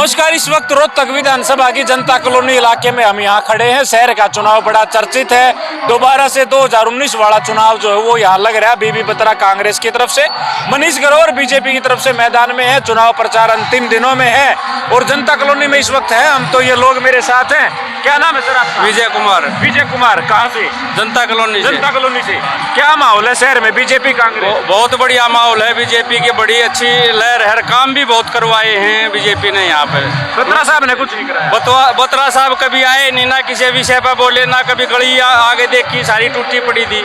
नमस्कार। इस वक्त रोहतक विधानसभा की जनता कॉलोनी इलाके में हम यहाँ खड़े हैं। शहर का चुनाव बड़ा चर्चित है। दोबारा से 2019 वाला चुनाव जो है वो यहाँ लग रहा है। बीबी बत्रा कांग्रेस की तरफ से, मनीष ग्रोवर बीजेपी की तरफ से मैदान में है। चुनाव प्रचार अंतिम दिनों में है और जनता कॉलोनी में इस वक्त है हम। तो ये लोग मेरे साथ हैं। क्या नाम है सर आपका? विजय कुमार। विजय कुमार, कहाँ से? जनता कॉलोनी से। जनता कॉलोनी से। क्या माहौल है शहर में बीजेपी कांग्रेस? बहुत बढ़िया माहौल है। बीजेपी की बड़ी अच्छी लहर है। काम भी बहुत करवाए हैं बीजेपी ने यहाँ पे। बत्रा साहब ने कुछ नहीं कराया। बत्रा साहब कभी आए नहीं, ना किसी विषय पर बोले, ना कभी गली आगे देखी, सारी टूटी पड़ी थी।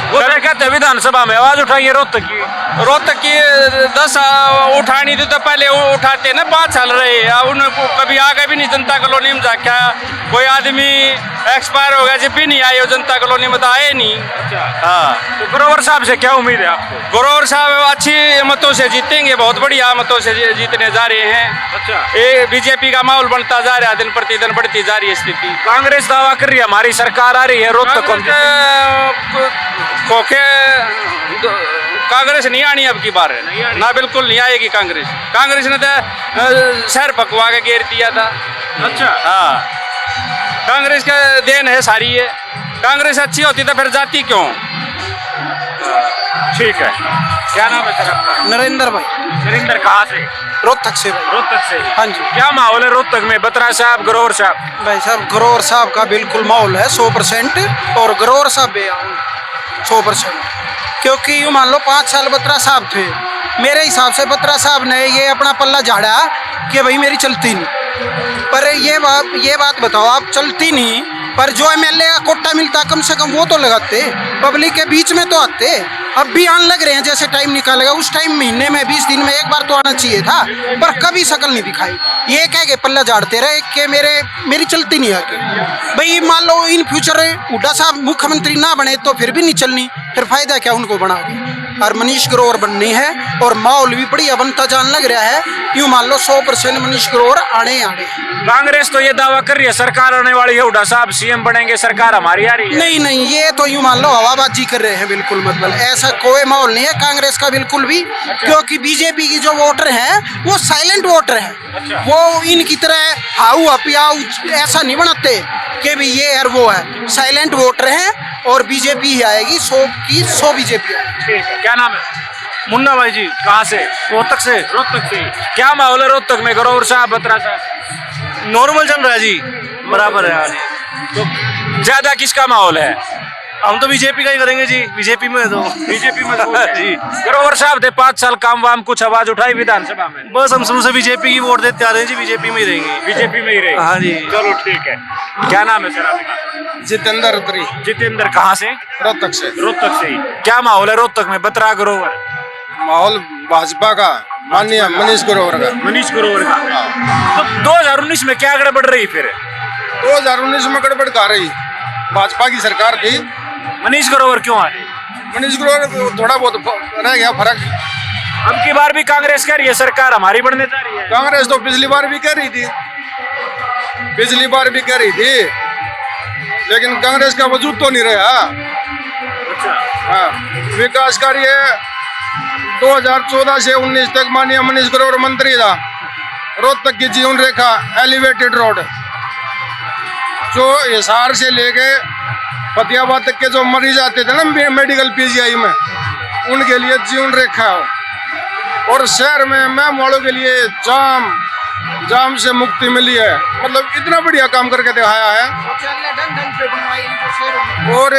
वो कहते हैं विधानसभा में आवाज उठाइए रोहतक की 10 उठानी थी तो पहले उठाते ना, 5 साल रहे। उनको कभी आगे भी नहीं जनता कॉलोनी में जाके। कोई आदमी एक्सपायर हो गया जब भी नहीं आए, जनता कॉलोनी में तो आए नहीं। अच्छा। हाँ, तो ग्रोवर साहब से क्या उम्मीद है आपको? ग्रोवर साहब अच्छी मतों से जीतेंगे, बहुत बढ़िया मतों से जीतने जा रहे हैं। अच्छा। ये बीजेपी का माहौल बनता जा रहा है, दिन प्रतिदिन बढ़ती जा रही है स्थिति। कांग्रेस दावा कर रही है हमारी सरकार आ रही है रोहतक कांग्रेस नहीं आनी अब की बार ना, बिल्कुल नहीं आएगी कांग्रेस। कांग्रेस ने तो शहर पकवा के घेर दिया था। अच्छा। हाँ, कांग्रेस का देन है सारी है। कांग्रेस अच्छी होती तो फिर जाती क्यों? ठीक है। क्या नाम है सर आपका? नरेंद्र भाई। नरेंद्र, कहाँ से? रोहतक से भाई। रोहतक से। हाँ जी। क्या माहौल है रोहतक में? बत्रा साहब, ग्रोवर साहब? भाई साहब, ग्रोवर साहब का बिल्कुल माहौल है 100% और ग्रोवर साहब भी 100%। क्योंकि यूँ मान लो 5 साल बत्रा साहब थे। मेरे हिसाब से बत्रा साहब ने ये अपना पल्ला झाड़ा कि भाई मेरी चलती नहीं। पर ये बात बताओ, आप चलती नहीं पर जो एमएलए का कोटा मिलता कम से कम वो तो लगाते, पब्लिक के बीच में तो आते। अब भी आने लग रहे हैं, जैसे टाइम निकालेगा उस टाइम महीने में 20 दिन में एक बार तो आना चाहिए था, पर कभी शक्ल नहीं दिखाई। ये कह के पल्ला झाड़ते रहे कि मेरी चलती नहीं आके। भाई मान लो इन फ्यूचर हुड्डा साहब मुख्यमंत्री ना बने तो फिर भी नहीं चलनी, फिर फायदा क्या उनको बना के। और मनीष ग्रोवर बननी है और माहौल भी बढ़िया बनता जान लग रहा है। यूँ मान लो 100% मनीष ग्रोवर आने। कांग्रेस तो ये दावा कर रही है सरकार आने वाली है, हुड्डा साहब सीएम बनेंगे, सरकार हमारी आ रही है। नहीं, ये तो यूँ मान लो हवाबाजी कर रहे हैं बिल्कुल। मतलब ऐसा कोई माहौल नहीं है कांग्रेस का बिल्कुल भी। क्योंकि बीजेपी की जो वोटर हैं वो साइलेंट वोटर हैं। वो इनकी तरह हाउ हपियाऊ ऐसा नहीं बनाते कि भी ये है वो है। साइलेंट वोटर हैं और बीजेपी ही आएगी, 100 की 100 बीजेपी आएगी। ठीक है। क्या नाम है? मुन्ना भाई जी। कहाँ से? रोहतक से। रोहतक से। क्या माहौल है रोहतक में? ग्रोवर साहब, बत्रा साहब? नॉर्मल चल रहा है जी, बराबर है। तो ज्यादा किसका माहौल है? हम तो बीजेपी का ही करेंगे जी। बीजेपी में तो बीजेपी में जी। ग्रोवर साहब थे 5 साल, काम वाम कुछ आवाज उठाई विधानसभा में? बस हम शुरू से बीजेपी की वोट देते आ रहे हैं जी। बीजेपी में ही रहेंगे। बीजेपी में ही रहे? हाँ जी। चलो ठीक है। क्या नाम है सर आपका? जितेंद्र। जितेंद्र, कहाँ से? रोहतक से। रोहतक से। क्या माहौल है रोहतक में? बत्रा, ग्रोवर? माहौल भाजपा का, माननीय मनीष ग्रोवर का। मनीष ग्रोवर का। तो 2019 में क्या गड़बड़ रही फिर? 2019 में गड़बड़ का रही, भाजपा की सरकार थी। मनीष ग्रोवर क्यों आ रहे? मनीष ग्रोवर थोड़ा बहुत रह गया फर्क। अब की बार भी कांग्रेस कह रही है सरकार हमारी बनने जा रही है। कांग्रेस तो पिछली बार भी कह रही थी, लेकिन कांग्रेस का वजूद तो नहीं रहा। अच्छा। हाँ, विकास कार्य 2014 से 19 तक माननीय मनीष ग्रोवर मंत्री था। रोहतक की जीवन रेखा एलिवेटेड रोड जो हिसार से लेके फतेहाबाद तक के जो मरीज आते थे ना मेडिकल पीजीआई में, उनके लिए जीवन रेखा हो। और शहर में मैम वालों के लिए जाम से मुक्ति मिली है। मतलब इतना बढ़िया काम करके दिखाया है। और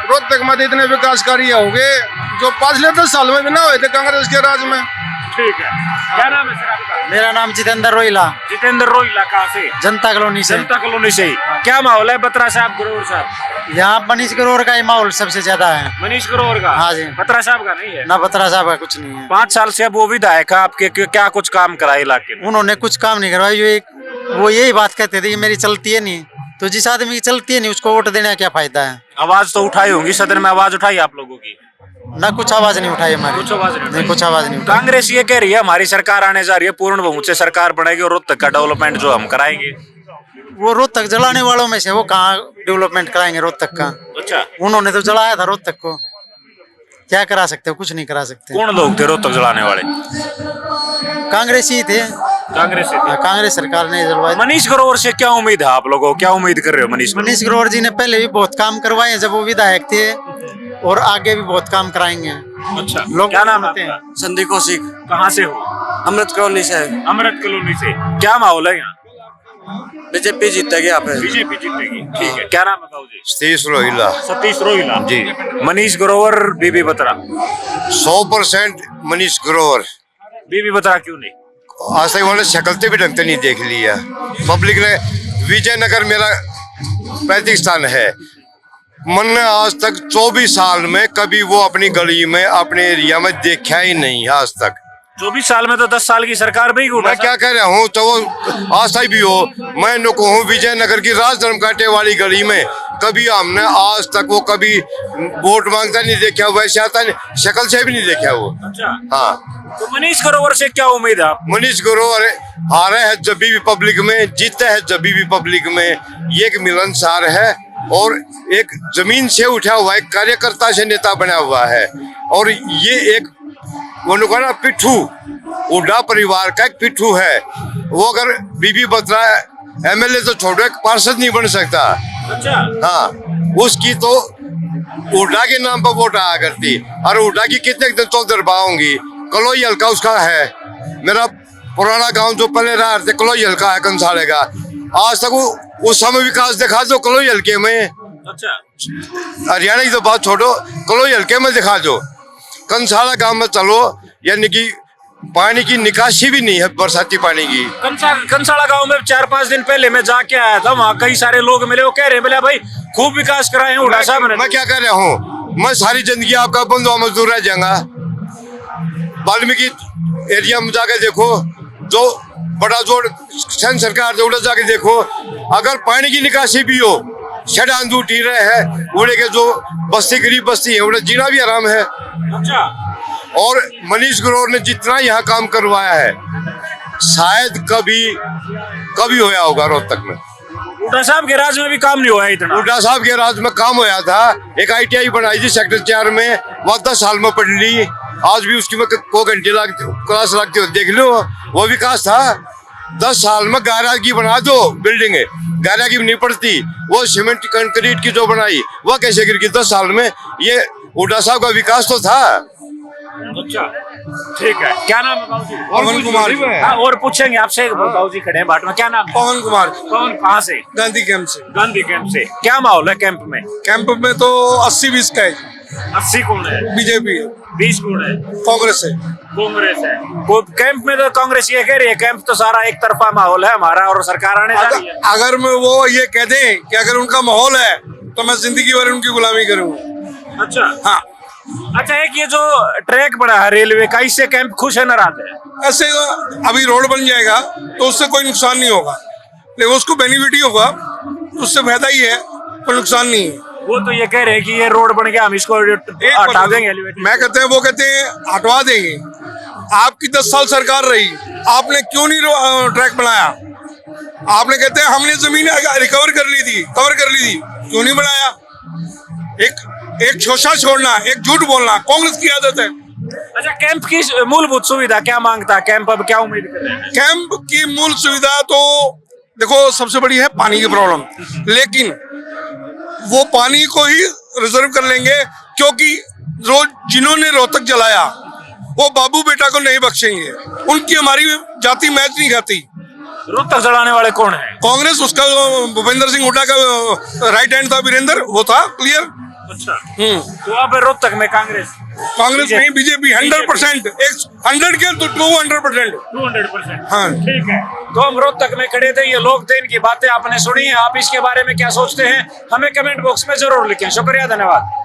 रोहतक में इतने विकास कार्य हो गए जो पिछले 10 साल में भी ना हुए थे कांग्रेस के राज में। ठीक है। क्या नाम है सर आपका? मेरा नाम जितेंद्र रोहिला। जितेंद्र रोहिला, कहाँ से? जनता कॉलोनी से। जनता कॉलोनी से। क्या माहौल है बत्रा साहब, ग्रोवर साहब? यहाँ मनीष ग्रोवर का ही माहौल सबसे ज्यादा है। मनीष ग्रोवर का? हाँ जी। बत्रा साहब का नहीं है? ना, बत्रा साहब का कुछ नहीं है। 5 साल से अब वो विधायक है आपके, क्या कुछ काम करा इलाके में? उन्होंने कुछ काम नहीं करवाया। वो यही बात कहते थे कि मेरी चलती है नहीं, तो जिस आदमी की चलती है नहीं उसको वोट देने का क्या फायदा है। आवाज तो उठाई होंगी, सदन में आवाज उठाई आप लोगों की? ना, कुछ आवाज नहीं उठाई हमारी। कुछ आवाज नहीं, कुछ आवाज नहीं उठाई। कांग्रेस ये कह रही है हमारी सरकार आने जा रही है, पूर्ण बहुमत से सरकार बनेगी और रोहतक का डेवलपमेंट जो हम कराएंगे। वो रोहतक जलाने वालों में से वो कहाँ डेवलपमेंट कराएंगे रोहतक का? अच्छा। उन्होंने तो जलाया था रोहतक को। क्या करा सकते हो, कुछ नहीं करा सकते। कौन लोग थे रोहतक जलाने वाले? कांग्रेसी थे। कांग्रेस से थे। कांग्रेस सरकार ने जलवाई। मनीष ग्रोवर से क्या उम्मीद है आप लोगों को, क्या उम्मीद कर रहे हो मनीष? मनीष ग्रोवर जी ने पहले भी बहुत काम करवाए हैं जब वो विधायक थे, और आगे भी बहुत काम कराएंगे। अच्छा, लोग क्या नाम बताते है हैं। आपका? संदीप कौशिक, कहाँ से हो? अमृत कॉलोनी से। अमृत कॉलोनी से। क्या माहौल है यहाँ? बीजेपी जीतेगी यहाँ पे। बीजेपी जीतेगी, ठीक है। क्या नाम है बाबू जी? सतीश रोहिला सतीश रोहिला जी। मनीष ग्रोवर, बीबी बत्रा। 100% मनीष ग्रोवर। बीबी बत्रा क्यों नहीं? आज तक उन्होंने शक्ल भी ढंग से नहीं देख लिया पब्लिक ने। विजयनगर मेरा पैतृक स्थान है। मैंने आज तक 24 साल में कभी वो अपनी गली में अपने एरिया में देखा ही नहीं आज तक। 24 साल में तो 10 साल की सरकार भी मैं क्या कह रहा हूँ, तो वो आज तक भी हो। मैं नुको हूँ विजयनगर की राज धर्म कांटे वाली गली में, कभी हमने आज तक वो कभी वोट मांगता नहीं देखा, वैसे आता नहीं, शक्ल से भी नहीं देखा वो। अच्छा, हाँ, तो मनीष ग्रोवर से क्या उम्मीद है आप? मनीष ग्रोवर हारे है जब भी पब्लिक में, जीते है जब भी पब्लिक में। ये एक मिलनसार है और एक जमीन से उठा हुआ एक कार्यकर्ता से नेता बना हुआ है। और ये एक वो लोग ना पिट्ठू, हुड्डा परिवार का एक पिट्ठू है। वो अगर बीबी बत्रा एमएलए तो छोड़ो, एक पार्षद नहीं बन सकता। अच्छा, हाँ, उसकी तो हुड्डा के नाम पर वोट आया करती, और हुड्डा की कितने दिन तो दरबार होंगी। कलोई हल्का उसका है। मेरा पुराना गांव जो पहले रहा थे कलोई हल्का है कंसाले का। आज तक वो उस समय विकास दिखा दो कलोई हल्के में। अच्छा, हरियाणा की तो बात छोड़ो, कलोई हल्के में दिखा दो। कंसाला गांव में चलो, यानी कि पानी की निकासी भी नहीं है, बरसाती पानी की। कंसाला गांव में 4-5 दिन पहले मैं जाके आया था, वहाँ कई सारे लोग मिले, वो कह रहे बोले भाई खूब विकास कराए हैं हुड्डा साहब ने। मैं क्या कह रहा हूँ, मैं सारी जिंदगी आपका बंधुआ मजदूर रह जाऊंगा। वाल्मीकि एरिया में जाके देखो, जो बड़ा जोड़ सन सरकार जो जाके देखो, अगर पानी की निकासी भी हो, छड़ान उठी रहे हैं उड़े के, जो बस्ती गरीब बस्ती है उन्हें जीना भी आराम है। अच्छा, और मनीष ग्रोवर ने जितना यहाँ काम करवाया है, शायद कभी होया होगा रोहतक में। हुड्डा साहब के राज में भी काम नहीं हुआ है इतना। हुड्डा साहब के राज में काम होया था। एक ITI बनाई थी सेक्टर 4 में, वो 10 साल में पढ़ ली। आज भी उसकी में को घंटे क्लास लगती हो, देख लो, वो विकास था। 10 साल में गारा की बना दो बिल्डिंग, गारा की नहीं पड़ती। वो सीमेंट कंक्रीट की जो बनाई, वो कैसे गिर गई 10 साल में। ये हुड्डा साहब का विकास तो था। अच्छा, ठीक है। क्या नाम है बाबू जी? पवन कुमार। हाँ, और पूछेंगे आपसे। बाबू जी खड़े हैं बाट में, क्या नाम है? पवन कुमार, कौन, कहाँ से? गांधी कैंप से। गांधी कैंप से। क्या माहौल है कैंप में? कैंप में तो 80-20 का है। 80 कौन है? बीजेपी, 20 कौन है? कांग्रेस है। कांग्रेस है। वो कैंप में तो कांग्रेस ये कह रही है कैंप तो सारा एक तरफा माहौल है हमारा और सरकार आने जा रही है। अगर मैं वो ये कह दें कि अगर उनका माहौल है तो मैं जिंदगी भर उनकी गुलामी करूंगा। अच्छा, हाँ, अच्छा, एक ये जो ट्रैक बना है रेलवे का, इससे कैंप खुश है नाराज है? ऐसे अभी रोड बन जाएगा तो उससे कोई नुकसान नहीं होगा, लेकिन उसको बेनिफिट ही होगा, उससे फायदा ही है, कोई नुकसान नहीं है। वो तो ये कह रहे हैं कि ये रोड बन गया, हम इसको हटा देंगे एलिवेटर। मैं कहते हैं, वो कहते हैं हटवा देंगे। आपकी 10 साल सरकार रही, आपने क्यों नहीं ट्रैक बनाया? आपने कहते हैं हमने जमीन रिकवर कर ली थी, कवर कर ली थी, क्यों नहीं बनाया? एक शोषा छोड़ना, एक झूठ बोलना कांग्रेस की आदत है। अच्छा, कैंप की मूलभूत सुविधा क्या मांगता है कैंप, अब क्या उम्मीद कर रहे हैं? कैंप की मूल सुविधा तो देखो, सबसे बड़ी है पानी की प्रॉब्लम, लेकिन वो पानी को ही रिजर्व कर लेंगे, क्योंकि जिन्होंने रोहतक जलाया वो बाबू बेटा को नहीं बख्शेंगे। उनकी हमारी जाति मैच नहीं खाती। रोहतक जलाने वाले कौन है? कांग्रेस, उसका भूपेंद्र सिंह हुड्डा का राइट हैंड था वीरेंद्र, वो था क्लियर। अच्छा, तो अब रोहतक में कांग्रेस नहीं, बीजेपी 100%, 100 के तो 200%। 200%। हाँ, ठीक है। तो हम रोहतक में खड़े थे, ये लोग थे, इनकी बातें आपने सुनी। आप इसके बारे में क्या सोचते हैं हमें कमेंट बॉक्स में जरूर लिखें। शुक्रिया, धन्यवाद।